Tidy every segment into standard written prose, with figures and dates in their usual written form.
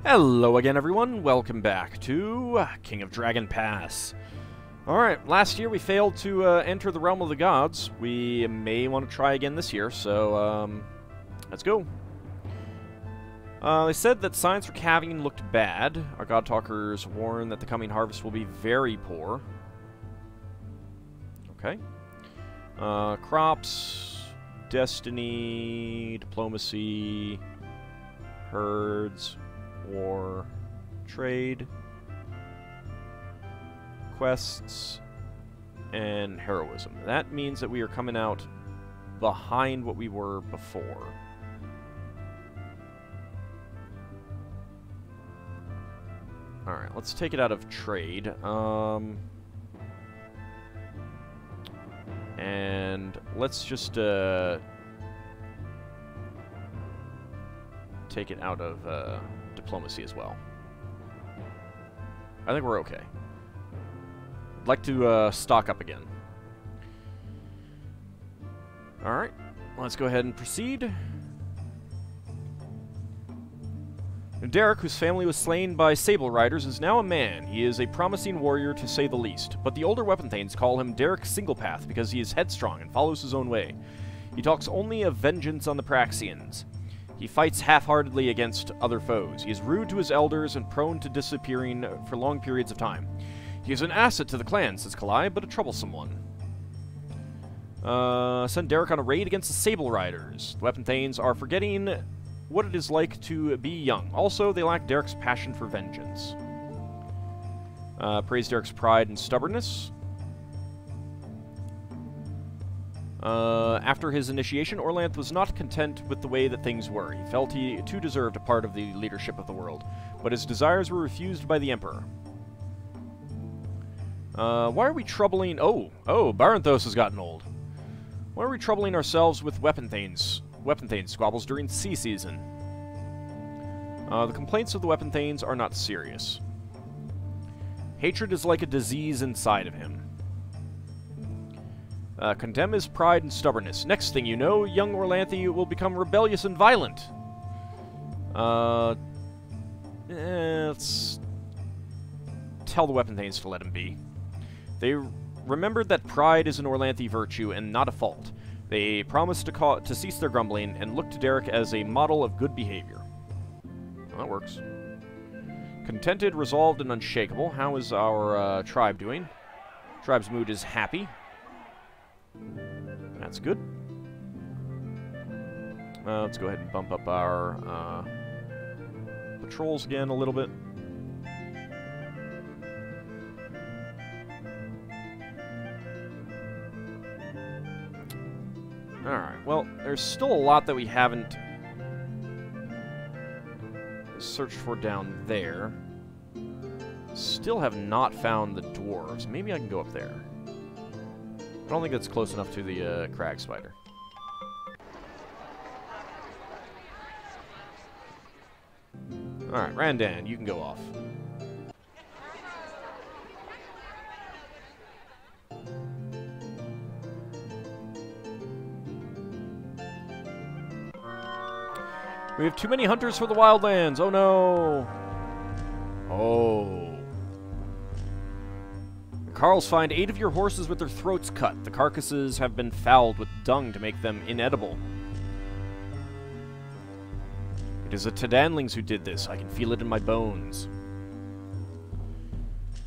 Hello again, everyone. Welcome back to King of Dragon Pass. Alright, last year we failed to enter the Realm of the Gods. We may want to try again this year, so let's go. They said that signs for calving looked bad. Our God Talkers warn that the coming harvest will be very poor. Okay. Crops, destiny, diplomacy, herds, war, trade, quests, and heroism. That means that we are coming out behind what we were before. Alright, let's take it out of trade. And let's just take it out of diplomacy as well. I think we're okay. I'd like to stock up again. Alright, let's go ahead and proceed. Derek, whose family was slain by sable riders, is now a man. He is a promising warrior, to say the least, but the older weapon thanes call him Derek Singlepath because he is headstrong and follows his own way. He talks only of vengeance on the Praxians. He fights half-heartedly against other foes. He is rude to his elders and prone to disappearing for long periods of time. He is an asset to the clan, says Kalai, but a troublesome one. Send Derek on a raid against the Sable Riders. The Weapon Thanes are forgetting what it is like to be young. Also, they lack Derek's passion for vengeance. Praise Derek's pride and stubbornness. After his initiation, Glorantha was not content with the way that things were. He felt he too deserved a part of the leadership of the world, but his desires were refused by the Emperor. Why are we troubling... Oh, Baranthos has gotten old. Why are we troubling ourselves with Weapon Thanes squabbles during sea season? The complaints of the Weapon Thanes are not serious. Hatred is like a disease inside of him. Condemn his pride and stubbornness. Next thing you know, young Glorantha will become rebellious and violent. Let's tell the Weapon Thanes to let him be. They remembered that pride is an Glorantha virtue and not a fault. They promised to cease their grumbling and look to Derek as a model of good behavior. Well, that works. Contented, resolved, and unshakable. How is our tribe doing? Tribe's mood is happy. That's good. Let's go ahead and bump up our patrols again a little bit. Alright, well, there's still a lot that we haven't searched for down there. Still have not found the dwarves. Maybe I can go up there. I don't think that's close enough to the crag spider. Alright, Randan, you can go off. We have too many hunters for the wildlands. Oh no! Oh. Carls find 8 of your horses with their throats cut. The carcasses have been fouled with dung to make them inedible. It is the Tedanlings who did this. I can feel it in my bones.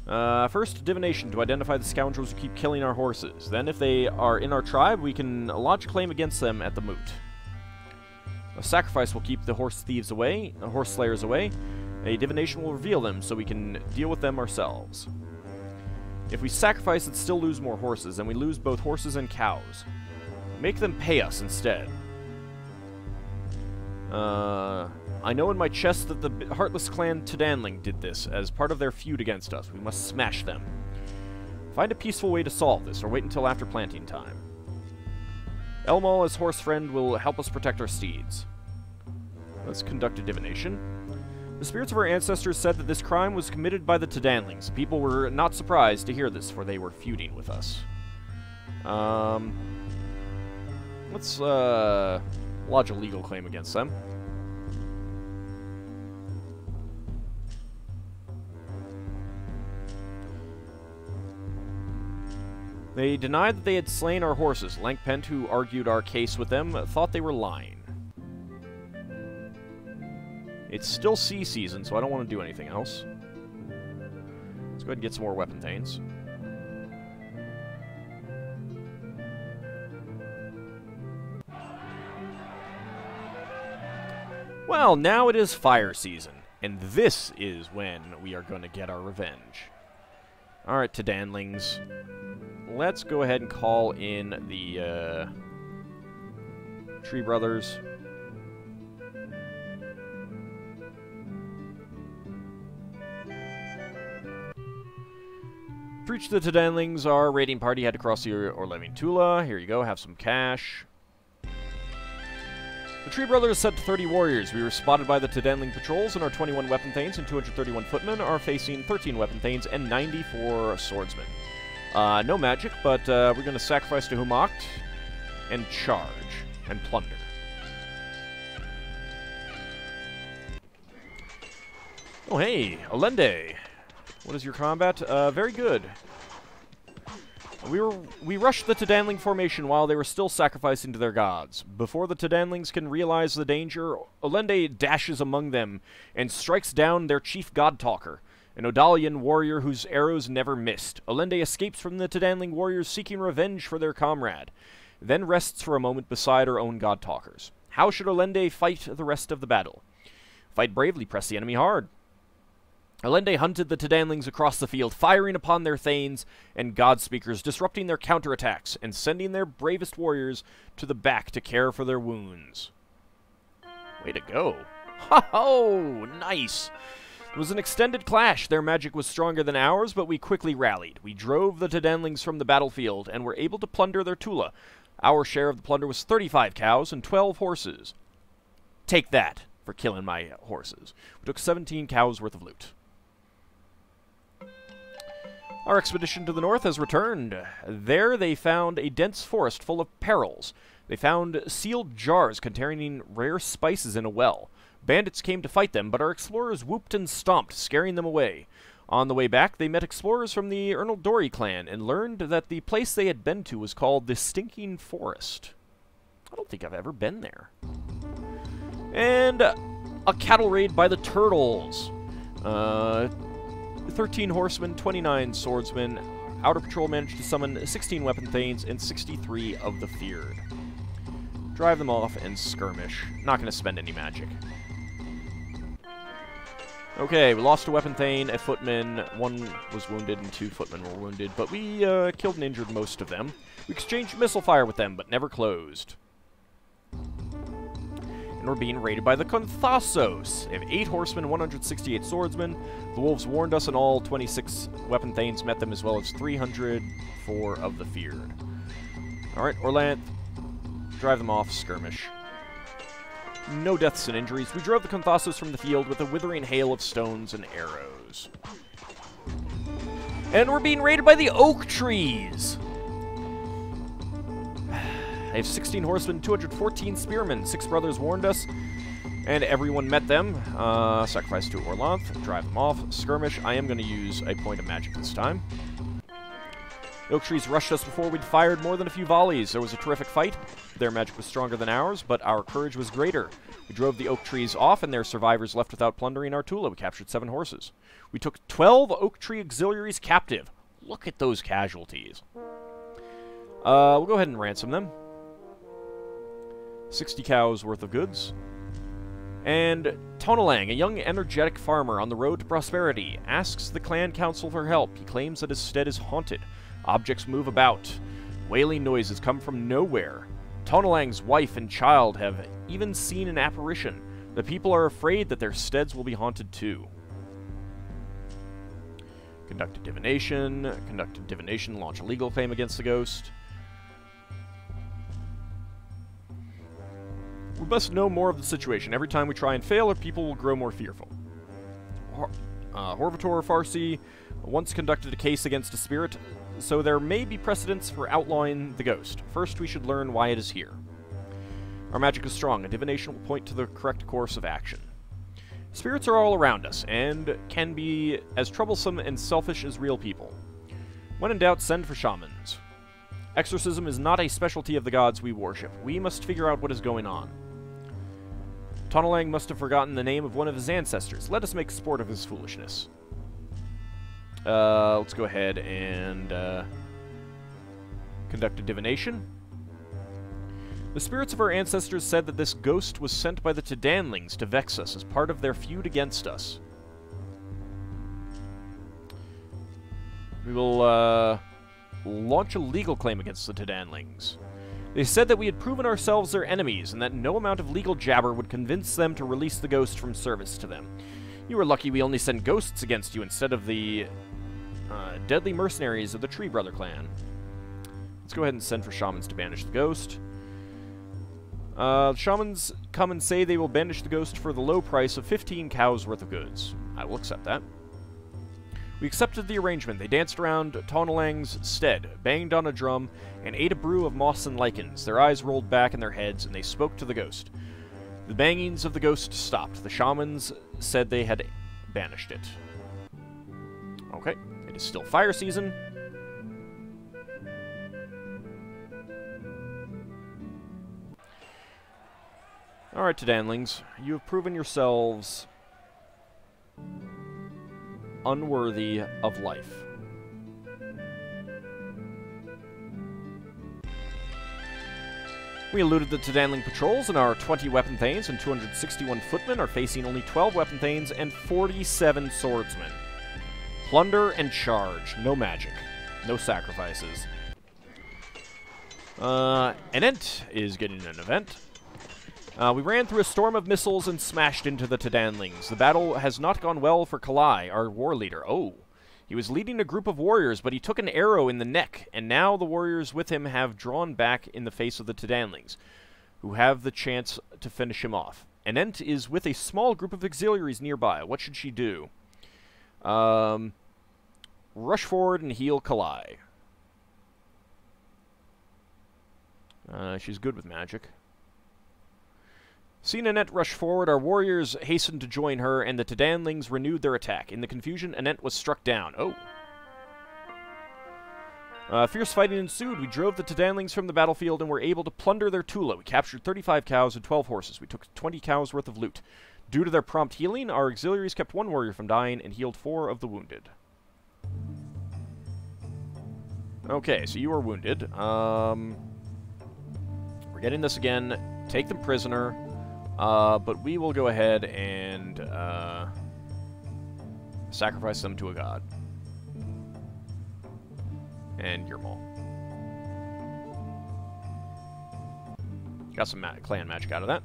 First, divination to identify the scoundrels who keep killing our horses. Then, if they are in our tribe, we can lodge a claim against them at the moot. A sacrifice will keep the horse thieves away, the horse slayers away. A divination will reveal them so we can deal with them ourselves. If we sacrifice and still lose more horses, then we lose both horses and cows. Make them pay us instead. I know in my chest that the Heartless Clan Tedanling did this as part of their feud against us. We must smash them. Find a peaceful way to solve this, or wait until after planting time. Elmal, as horse friend, will help us protect our steeds. Let's conduct a divination. The spirits of our ancestors said that this crime was committed by the Tedanlings. People were not surprised to hear this, for they were feuding with us. Let's lodge a legal claim against them. They denied that they had slain our horses. Lankpent, who argued our case with them, thought they were lying. It's still sea season, so I don't want to do anything else. Let's go ahead and get some more weapon thanes. Well, now it is fire season, and this is when we are going to get our revenge. Alright, Tedanlings. Let's go ahead and call in the Tree Brothers. To reach the Tedanlings, our raiding party had to cross the Orlevian Tula. Here you go, have some cash. The Tree Brothers sent 30 warriors. We were spotted by the Tedanling patrols, and our 21 weapon thanes and 231 footmen are facing 13 weapon thanes and 94 swordsmen. No magic, but we're going to sacrifice to Humacht and charge and plunder. Oh, hey, Allende. What is your combat? Very good. We rushed the Tedanling formation while they were still sacrificing to their gods. Before the Tedanlings can realize the danger, Allende dashes among them and strikes down their chief god-talker, an Odalian warrior whose arrows never missed. Allende escapes from the Tedanling warriors seeking revenge for their comrade, then rests for a moment beside her own god-talkers. How should Allende fight the rest of the battle? Fight bravely, press the enemy hard. Allende hunted the Tedanlings across the field, firing upon their thanes and god-speakers, disrupting their counterattacks, and sending their bravest warriors to the back to care for their wounds. Way to go. Ho-ho! Nice! It was an extended clash. Their magic was stronger than ours, but we quickly rallied. We drove the Tedanlings from the battlefield and were able to plunder their Tula. Our share of the plunder was 35 cows and 12 horses. Take that for killing my horses. We took 17 cows worth of loot. Our expedition to the north has returned. There they found a dense forest full of perils. They found sealed jars containing rare spices in a well. Bandits came to fight them, but our explorers whooped and stomped, scaring them away. On the way back, they met explorers from the Ernaldori clan and learned that the place they had been to was called the Stinking Forest. I don't think I've ever been there. And a cattle raid by the Turtles. 13 horsemen, 29 swordsmen. Outer Patrol managed to summon 16 weapon thanes and 63 of the feared. Drive them off and skirmish. Not going to spend any magic. Okay, we lost a weapon thane, a footman. One was wounded and 2 footmen were wounded, but we killed and injured most of them. We exchanged missile fire with them, but never closed. And we're being raided by the Conthassos. They have 8 horsemen, 168 swordsmen. The wolves warned us, and all 26 weapon thanes met them, as well as 304 of the feared. Alright, Orlanth. Drive them off, skirmish. No deaths and injuries. We drove the Conthassos from the field with a withering hail of stones and arrows. And we're being raided by the Oak Trees. They have 16 horsemen, 214 spearmen. 6 brothers warned us, and everyone met them. Sacrifice to Orlanth, drive them off, skirmish. I am going to use a point of magic this time. The Oak Trees rushed us before we'd fired more than a few volleys. There was a terrific fight. Their magic was stronger than ours, but our courage was greater. We drove the Oak Trees off, and their survivors left without plundering our Tula. We captured 7 horses. We took 12 Oak Tree auxiliaries captive. Look at those casualties. We'll go ahead and ransom them. 60 cows worth of goods. And Tedanling, a young, energetic farmer on the road to prosperity, asks the clan council for help. He claims that his stead is haunted. Objects move about. Wailing noises come from nowhere. Tedanling's wife and child have even seen an apparition. The people are afraid that their steads will be haunted too. Conduct a divination. Conduct a divination. Launch a legal claim against the ghost. We must know more of the situation. Every time we try and fail, our people will grow more fearful. Horvator Farsi once conducted a case against a spirit, so there may be precedents for outlawing the ghost. First, we should learn why it is here. Our magic is strong. A divination will point to the correct course of action. Spirits are all around us, and can be as troublesome and selfish as real people. When in doubt, send for shamans. Exorcism is not a specialty of the gods we worship. We must figure out what is going on. Tedanling must have forgotten the name of one of his ancestors. Let us make sport of his foolishness. Let's go ahead and conduct a divination. The spirits of our ancestors said that this ghost was sent by the Tedanlings to vex us as part of their feud against us. We will launch a legal claim against the Tedanlings. They said that we had proven ourselves their enemies, and that no amount of legal jabber would convince them to release the ghost from service to them. You were lucky we only sent ghosts against you instead of the deadly mercenaries of the Tree Brother clan. Let's go ahead and send for shamans to banish the ghost. Shamans come and say they will banish the ghost for the low price of 15 cows worth of goods. I will accept that. We accepted the arrangement. They danced around Tedanling's stead, banged on a drum, and ate a brew of moss and lichens. Their eyes rolled back in their heads, and they spoke to the ghost. The bangings of the ghost stopped. The shamans said they had banished it. Okay, it is still fire season. Alright, Tedanlings, you have proven yourselves unworthy of life. We eluded the Tedanling patrols, and our 20 weapon thanes and 261 footmen are facing only 12 weapon thanes and 47 swordsmen. Plunder and charge. No magic. No sacrifices. Enent is getting an event. We ran through a storm of missiles and smashed into the Tedanlings. The battle has not gone well for Kalai, our war leader. Oh, he was leading a group of warriors, but he took an arrow in the neck, and now the warriors with him have drawn back in the face of the Tedanlings, who have the chance to finish him off. Enent is with a small group of auxiliaries nearby. What should she do? Rush forward and heal Kalai. She's good with magic. Seeing Enent rush forward, our warriors hastened to join her, and the Tedanlings renewed their attack. In the confusion, Enent was struck down. Oh. Fierce fighting ensued. We drove the Tedanlings from the battlefield and were able to plunder their Tula. We captured 35 cows and 12 horses. We took 20 cows worth of loot. Due to their prompt healing, our auxiliaries kept one warrior from dying and healed 4 of the wounded. Okay, so you are wounded. We're getting this again. Take them prisoner. But we will go ahead and sacrifice them to a god. And Yermal. Got some clan magic out of that.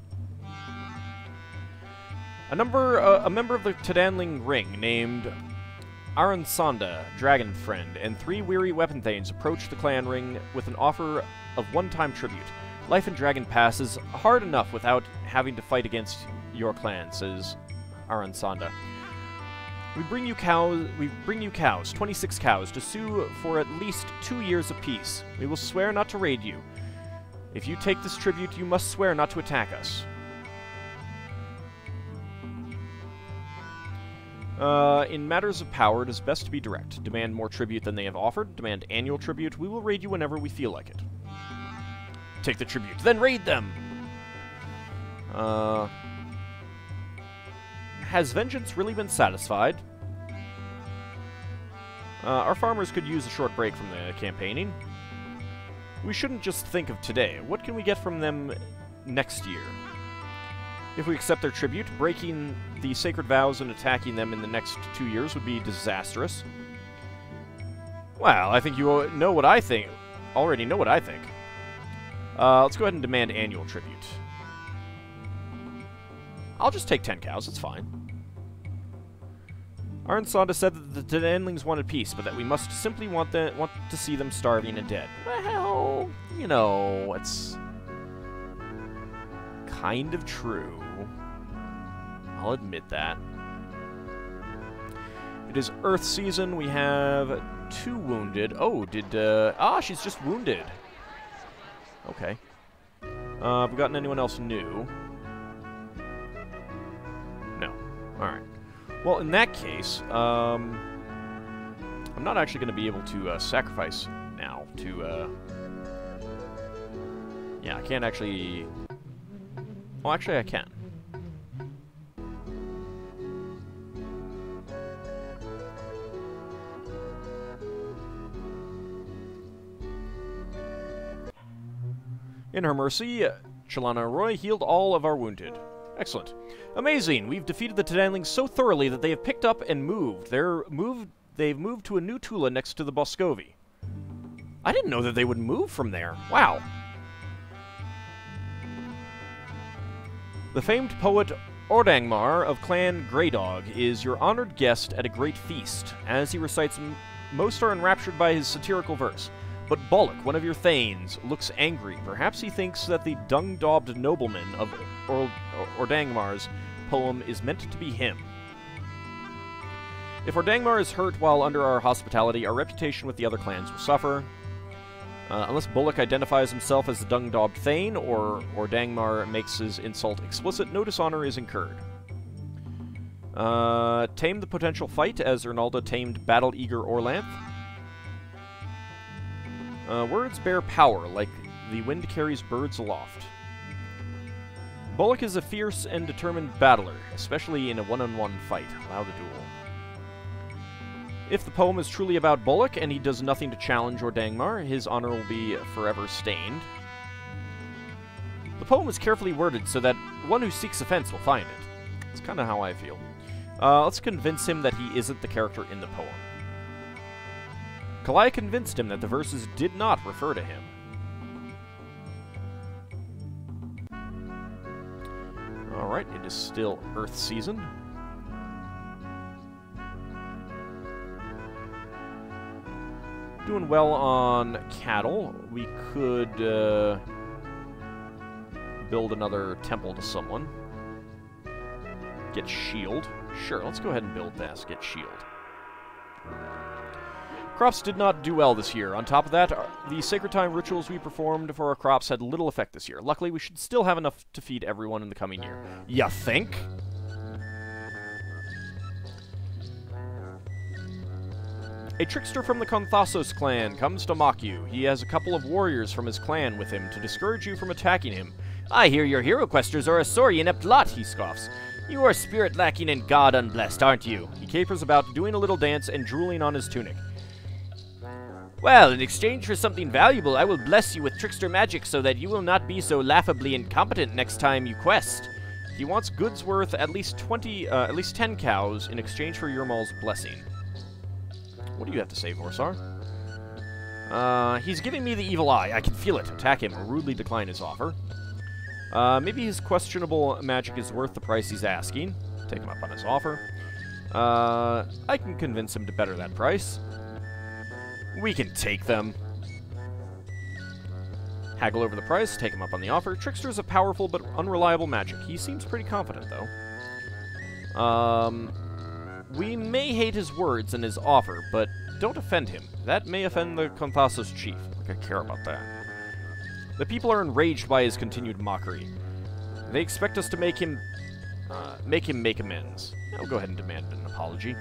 A member of the Tedanling ring named Aransanda, dragon friend, and 3 weary weapon thanes approached the clan ring with an offer of one-time tribute. Life in Dragon Pass is hard enough without having to fight against your clan, says Aransanda. We bring you cows, 26 cows, to sue for at least 2 years apiece. We will swear not to raid you. If you take this tribute, you must swear not to attack us. In matters of power, it is best to be direct. Demand more tribute than they have offered. Demand annual tribute. We will raid you whenever we feel like it. Take the tribute, then raid them! Has vengeance really been satisfied? Our farmers could use a short break from the campaigning. We shouldn't just think of today. What can we get from them next year? If we accept their tribute, breaking the sacred vows and attacking them in the next 2 years would be disastrous. Well, I think you know what I think. Already know what I think. Let's go ahead and demand annual tribute. I'll just take 10 cows, it's fine. Aransanda said that the Tedanlings wanted peace, but that we must simply want to see them starving and dead. Well, you know, it's kind of true. I'll admit that. It is Earth season. We have 2 wounded. Oh, she's just wounded. Okay. Have we gotten anyone else new? No. Alright. Well, in that case, I'm not actually going to be able to sacrifice now to Yeah, I can't actually... Oh, actually I can. In her mercy, Chalana Roy healed all of our wounded. Excellent. Amazing! We've defeated the Tedanlings so thoroughly that they have picked up and moved. They've moved to a new Tula next to the Boscovi. I didn't know that they would move from there. Wow. The famed poet Ordangmar of Clan Greydog is your honored guest at a great feast. As he recites, most are enraptured by his satirical verse. But Bullock, one of your Thanes, looks angry. Perhaps he thinks that the dung-daubed nobleman of Ordangmar's poem is meant to be him. If Ordangmar is hurt while under our hospitality, our reputation with the other clans will suffer. Unless Bullock identifies himself as the dung-daubed Thane, or Ordangmar makes his insult explicit, no dishonor is incurred. Tame the potential fight, as Ernalda tamed battle-eager Orlanth. Words bear power, like the wind carries birds aloft. Bullock is a fierce and determined battler, especially in a one-on-one fight. Allow the duel. If the poem is truly about Bullock, and he does nothing to challenge Ordangmar, his honor will be forever stained. The poem is carefully worded so that one who seeks offense will find it. It's kind of how I feel. Let's convince him that he isn't the character in the poem. Kalaya convinced him that the verses did not refer to him. Alright, it is still Earth season. Doing well on cattle. We could build another temple to someone. Get shield. Sure, let's go ahead and build this. Get shield. Crops did not do well this year. On top of that, the sacred time rituals we performed for our crops had little effect this year. Luckily, we should still have enough to feed everyone in the coming year. Ya think? A trickster from the Conthasos clan comes to mock you. He has a couple of warriors from his clan with him to discourage you from attacking him. I hear your hero questers are a sorry inept lot, he scoffs. You are spirit lacking and god unblessed, aren't you? He capers about, doing a little dance and drooling on his tunic. Well, in exchange for something valuable, I will bless you with trickster magic so that you will not be so laughably incompetent next time you quest. He wants goods worth at least 10 cows in exchange for Yurmal's blessing. What do you have to say, Vorsar? He's giving me the evil eye. I can feel it. Attack him or rudely decline his offer. Maybe his questionable magic is worth the price he's asking. Take him up on his offer. I can convince him to better that price. We can take them. Haggle over the price, take him up on the offer. Trickster is a powerful but unreliable magic. He seems pretty confident, though. We may hate his words and his offer, but don't offend him. That may offend the Conthasos chief. Like I care about that. The people are enraged by his continued mockery. They expect us to make him make amends. I'll go ahead and demand an apology.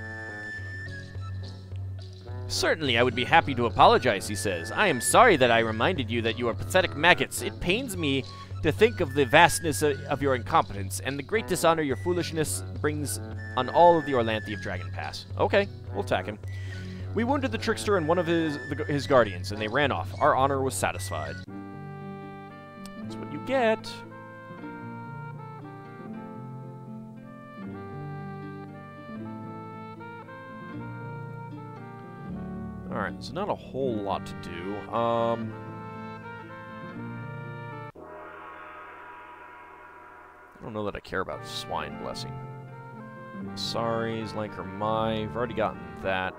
Certainly, I would be happy to apologize, he says. I am sorry that I reminded you that you are pathetic maggots. It pains me to think of the vastness of your incompetence, and the great dishonor your foolishness brings on all of the Orlanthi of Dragon Pass. Okay, we'll attack him. We wounded the trickster and one of his guardians, and they ran off. Our honor was satisfied. That's what you get. Alright, there's not a whole lot to do. I don't know that I care about Swine Blessing. Sorry, Zlanker Mai. I've already gotten that.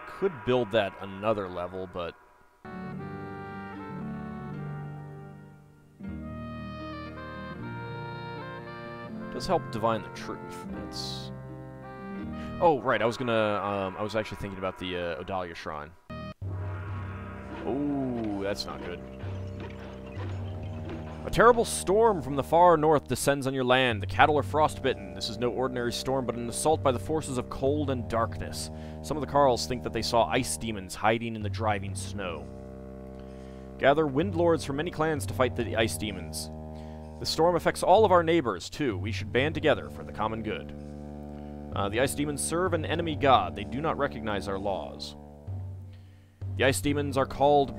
Could build that another level, but... does help divine the truth. That's... oh, right, I was actually thinking about the Odalia Shrine. Oh, that's not good. A terrible storm from the far north descends on your land. The cattle are frostbitten. This is no ordinary storm, but an assault by the forces of cold and darkness. Some of the Carls think that they saw ice demons hiding in the driving snow. Gather wind lords from many clans to fight the ice demons. The storm affects all of our neighbors, too. We should band together for the common good. The ice demons serve an enemy god. They do not recognize our laws. The ice demons are called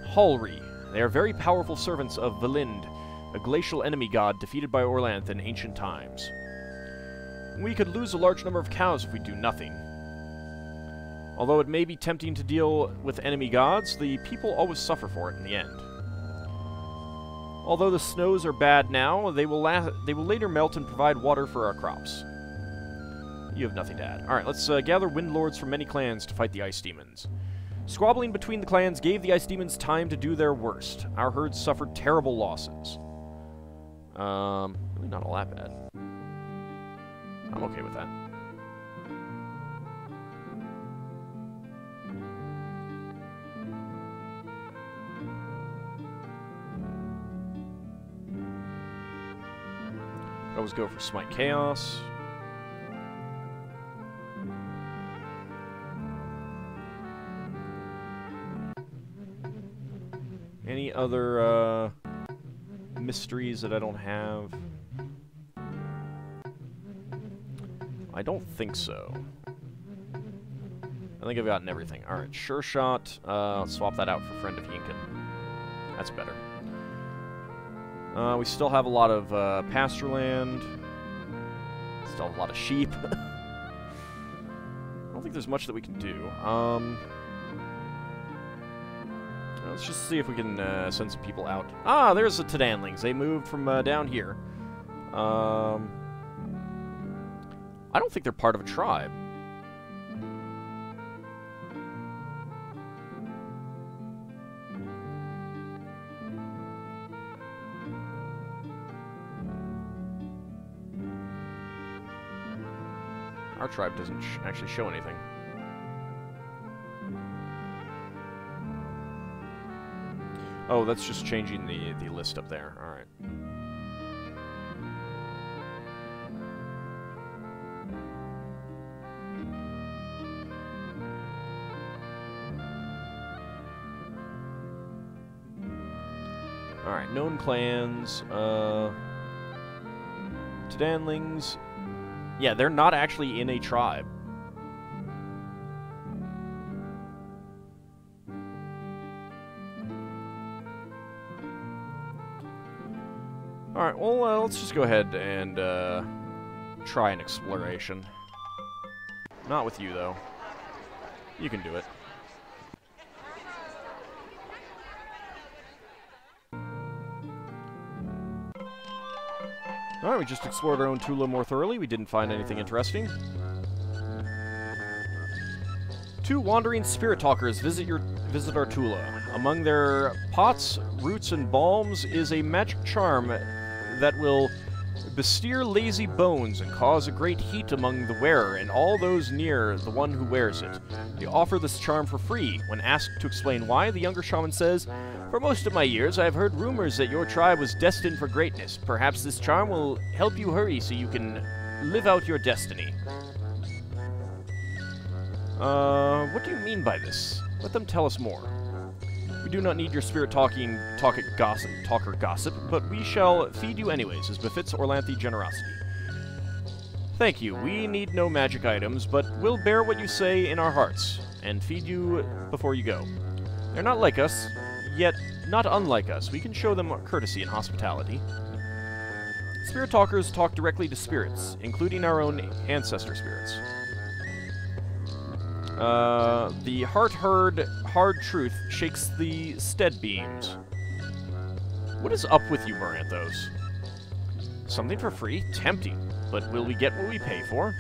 Halri. They are very powerful servants of Valind, a glacial enemy god defeated by Glorantha in ancient times. We could lose a large number of cows if we do nothing. Although it may be tempting to deal with enemy gods, the people always suffer for it in the end. Although the snows are bad now, they will later melt and provide water for our crops. You have nothing to add. Alright, let's gather wind lords from many clans to fight the ice demons. Squabbling between the clans gave the ice demons time to do their worst. Our herds suffered terrible losses. Really not all that bad. I'm okay with that. Always go for Smite Chaos. Any other mysteries that I don't have? I don't think so. I think I've gotten everything. Alright, Sure Shot. I'll swap that out for Friend of Yinkin. That's better. We still have a lot of pasture land. Still have a lot of sheep. I don't think there's much that we can do. Let's just see if we can send some people out. Ah, there's the Tedanlings. They moved from down here. I don't think they're part of a tribe. Our tribe doesn't actually show anything. Oh, that's just changing the list up there. Alright. Alright, known clans. Tedanlings. Yeah, they're not actually in a tribe. Alright, well, let's just go ahead and try an exploration. Not with you, though. You can do it. Alright, we just explored our own Tula more thoroughly. We didn't find anything interesting. 2 wandering spirit talkers visit our Tula. Among their pots, roots, and balms is a magic charm that will bestir lazy bones and cause a great heat among the wearer and all those near the one who wears it. They offer this charm for free. When asked to explain why, the younger shaman says, "For most of my years, I have heard rumors that your tribe was destined for greatness. Perhaps this charm will help you hurry so you can live out your destiny." What do you mean by this? Let them tell us more. We do not need your spirit talker gossip, but we shall feed you anyways, as befits Glorantha generosity. Thank you. We need no magic items, but we'll bear what you say in our hearts, and feed you before you go. They're not like us, yet not unlike us. We can show them courtesy and hospitality. Spirit talkers talk directly to spirits, including our own ancestor spirits. The heart-heard hard truth shakes the stead beams. What is up with you, Moranthos? Something for free? Tempting. But will we get what we pay for?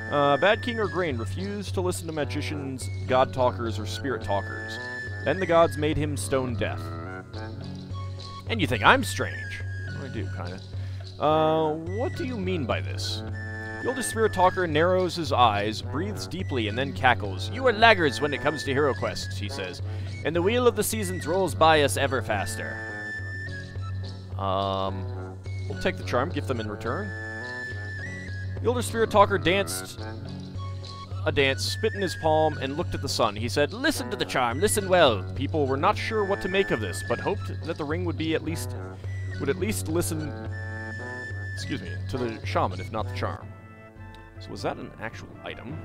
Bad King or Grain refused to listen to magicians, god talkers, or spirit talkers. Then the gods made him stone death. And you think I'm strange? Well, I do, kinda. What do you mean by this? The older spirit talker narrows his eyes, breathes deeply, and then cackles. "You are laggards when it comes to hero quests," he says, "and the wheel of the seasons rolls by us ever faster." We'll take the charm, give them in return. The older spirit talker danced a dance, spit in his palm, and looked at the sun. He said, "Listen to the charm, listen well." People were not sure what to make of this, but hoped that the ring would at least listen, excuse me, to the shaman, if not the charm. So was that an actual item?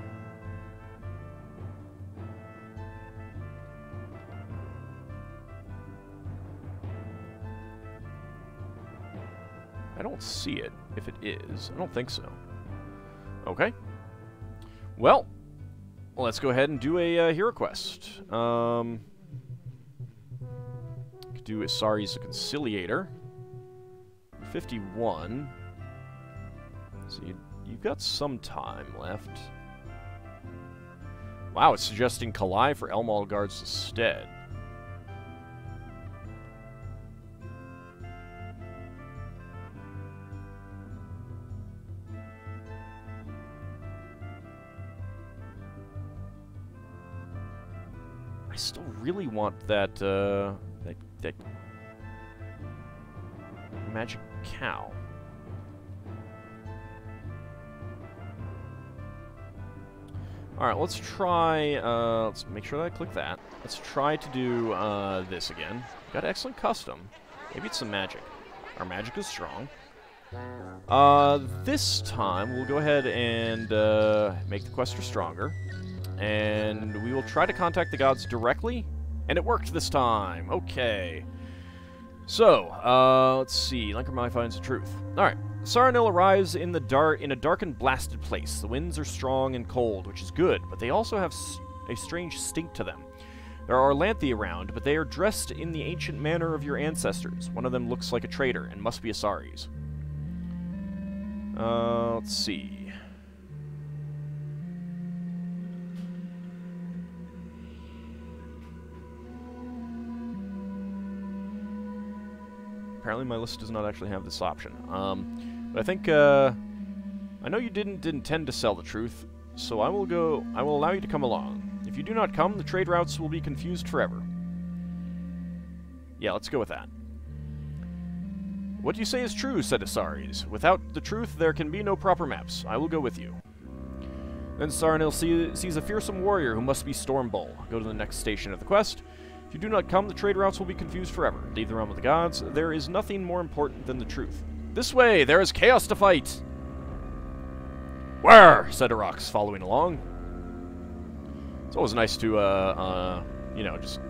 I don't see it, if it is. I don't think so. Okay. Well, let's go ahead and do a hero quest. Could do Asari's the Conciliator. 51. So you've got some time left. Wow, it's suggesting Kalai for Elmalgard's instead. I still really want that, that magic cow. Alright, let's try, let's make sure that I click that. Let's try to do, this again. Got excellent custom. Maybe it's some magic. Our magic is strong. This time, we'll go ahead and, make the quest for stronger. And we will try to contact the gods directly. And it worked this time! Okay. So, let's see. Lankermai finds the truth. Alright. Saranil arrives in a dark and blasted place. The winds are strong and cold, which is good, but they also have a strange stink to them. There are Lanthi around, but they are dressed in the ancient manner of your ancestors. One of them looks like a traitor, and must be Asari's. Let's see. Apparently my list does not actually have this option. But I think, I know you didn't intend to sell the truth, so I will allow you to come along. If you do not come, the trade routes will be confused forever. Yeah, let's go with that. What you say is true, said Asari's. Without the truth, there can be no proper maps. I will go with you. Then Saranil sees a fearsome warrior who must be Stormbull. Go to the next station of the quest. If you do not come, the trade routes will be confused forever. Leave the realm of the gods. There is nothing more important than the truth. This way! There is chaos to fight! Where? Said Arax, following along. It's always nice to, you know, just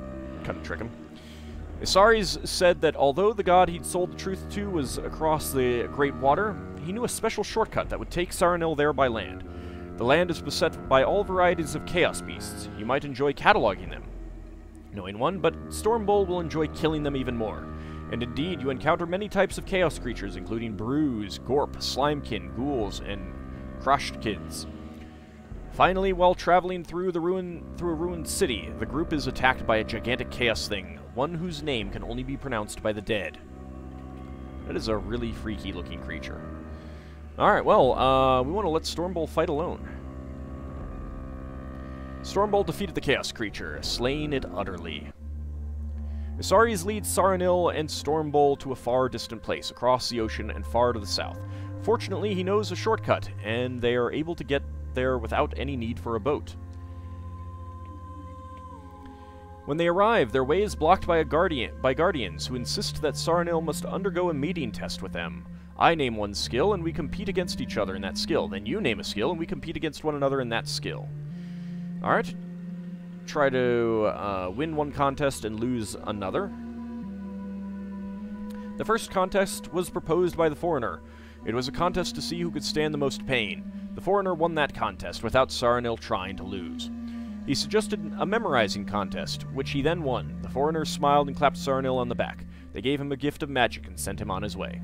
kind of trick him. Isaris said that although the god he'd sold the truth to was across the Great Water, he knew a special shortcut that would take Saranil there by land. The land is beset by all varieties of chaos beasts. You might enjoy cataloging them, knowing one, but Stormbull will enjoy killing them even more. And indeed, you encounter many types of chaos creatures, including Brews, Gorp, Slimekin, Ghouls, and Crushed Kids. Finally, while traveling through a ruined city, the group is attacked by a gigantic chaos thing, one whose name can only be pronounced by the dead. That is a really freaky-looking creature. Alright, well, we want to let Stormbull fight alone. Stormbull defeated the chaos creature, slaying it utterly. Isaris leads Saranil and Stormbull to a far distant place, across the ocean and far to the south. Fortunately, he knows a shortcut, and they are able to get there without any need for a boat. When they arrive, their way is blocked by guardians who insist that Saranil must undergo a meeting test with them. I name one skill, and we compete against each other in that skill. Then you name a skill, and we compete against one another in that skill. Alright. Try to win one contest and lose another. The first contest was proposed by the foreigner. It was a contest to see who could stand the most pain. The foreigner won that contest without Saranil trying to lose. He suggested a memorizing contest, which he then won. The foreigner smiled and clapped Saranil on the back. They gave him a gift of magic and sent him on his way.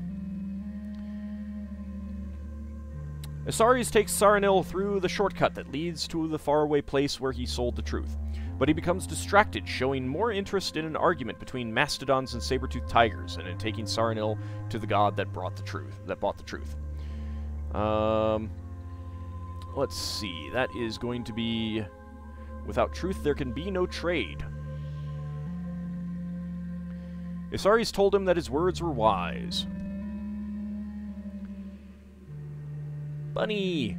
Isaris takes Saranil through the shortcut that leads to the faraway place where he sold the truth. But he becomes distracted, showing more interest in an argument between mastodons and saber-toothed tigers, and in taking Saranil to the god that bought the truth. Let's see. That is going to be... Without truth, there can be no trade. Isaris told him that his words were wise. Bunny!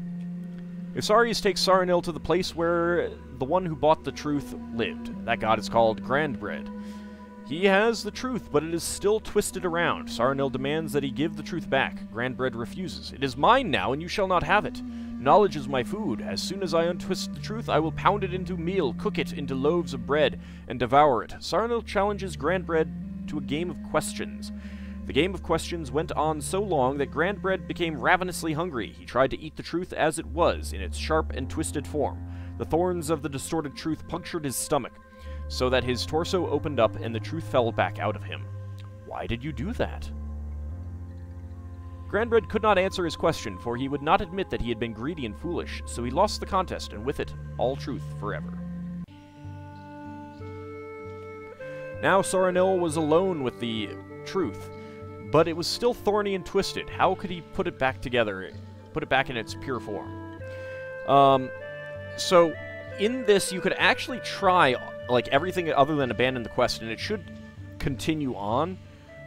Isaris takes Saranil to the place where the one who bought the truth lived. That god is called Grandbread. He has the truth, but it is still twisted around. Saranil demands that he give the truth back. Grandbread refuses. It is mine now, and you shall not have it. Knowledge is my food. As soon as I untwist the truth, I will pound it into meal, cook it into loaves of bread, and devour it. Saranil challenges Grandbread to a game of questions. The game of questions went on so long that Grandbread became ravenously hungry. He tried to eat the truth as it was, in its sharp and twisted form. The thorns of the distorted truth punctured his stomach, so that his torso opened up and the truth fell back out of him. Why did you do that? Grandbread could not answer his question, for he would not admit that he had been greedy and foolish, so he lost the contest, and with it, all truth forever. Now Saranil was alone with the truth, but it was still thorny and twisted. How could he put it back together, put it back in its pure form? So, in this, you could actually try, like, everything other than abandon the quest, and it should continue on.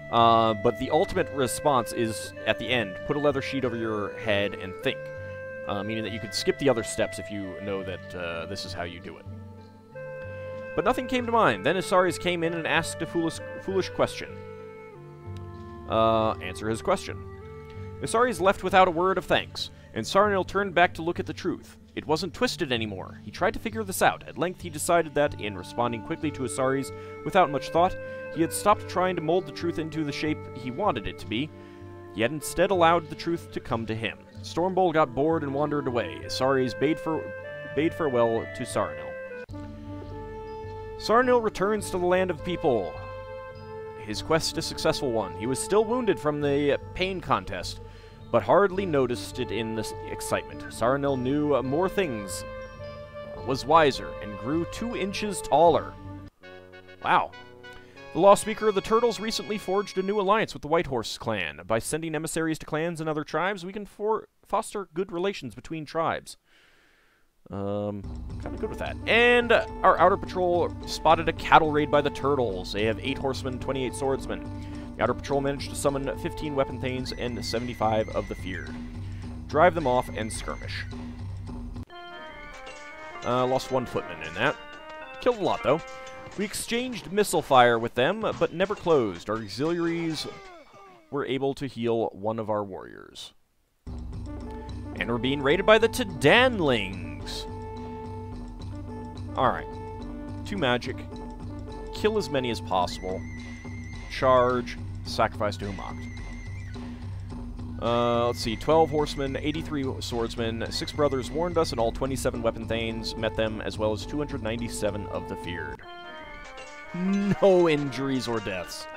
But the ultimate response is, at the end, put a leather sheet over your head and think. Meaning that you could skip the other steps if you know that this is how you do it. But nothing came to mind. Then Isaris came in and asked a foolish question. Answer his question. Isaris left without a word of thanks, and Saranil turned back to look at the truth. It wasn't twisted anymore. He tried to figure this out. At length he decided that, in responding quickly to Isaris without much thought, he had stopped trying to mold the truth into the shape he wanted it to be. He had instead allowed the truth to come to him. Stormbolt got bored and wandered away. Isaris bade farewell to Saranil. Saranil returns to the land of people. His quest a successful one. He was still wounded from the pain contest, but hardly noticed it in the excitement. Saranil knew more things, was wiser, and grew 2 inches taller. Wow. The Law Speaker of the Turtles recently forged a new alliance with the Whitehorse clan. By sending emissaries to clans and other tribes, we can foster good relations between tribes. Kind of good with that. And our outer patrol spotted a cattle raid by the Turtles. They have 8 horsemen, 28 swordsmen. The outer patrol managed to summon 15 weapon thanes and 75 of the feared. Drive them off and skirmish. Lost 1 footman in that. Killed a lot, though. We exchanged missile fire with them, but never closed. Our auxiliaries were able to heal 1 of our warriors. And we're being raided by the Tedanlings. Alright. 2 magic. Kill as many as possible. Charge. Sacrifice to Humacht. Let's see. 12 horsemen, 83 swordsmen, 6 brothers warned us, and all 27 weapon thanes met them, as well as 297 of the feared. No injuries or deaths.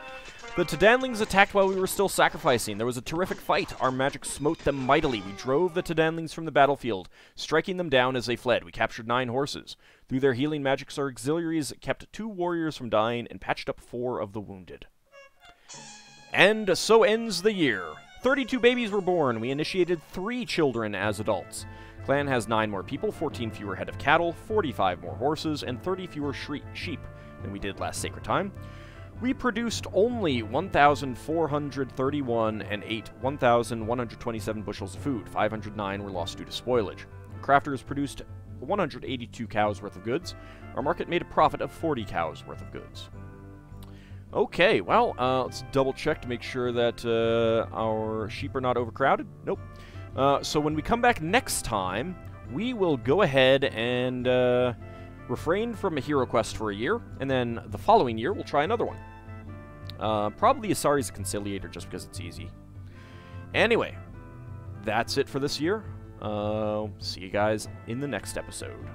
The Tedanlings attacked while we were still sacrificing. There was a terrific fight. Our magic smote them mightily. We drove the Tedanlings from the battlefield, striking them down as they fled. We captured 9 horses. Through their healing magics, our auxiliaries kept 2 warriors from dying and patched up 4 of the wounded. And so ends the year. 32 babies were born. We initiated 3 children as adults. Clan has 9 more people, 14 fewer head of cattle, 45 more horses, and 30 fewer sheep than we did last Sacred Time. We produced only 1,431 and ate 1,127 bushels of food. 509 were lost due to spoilage. Crafters produced 182 cows worth of goods. Our market made a profit of 40 cows worth of goods. Okay, well, let's double check to make sure that our sheep are not overcrowded. Nope. So when we come back next time, we will go ahead and refrain from a hero quest for a year, and then the following year we'll try another one. Probably Isaris Conciliator, just because it's easy. Anyway, that's it for this year. See you guys in the next episode.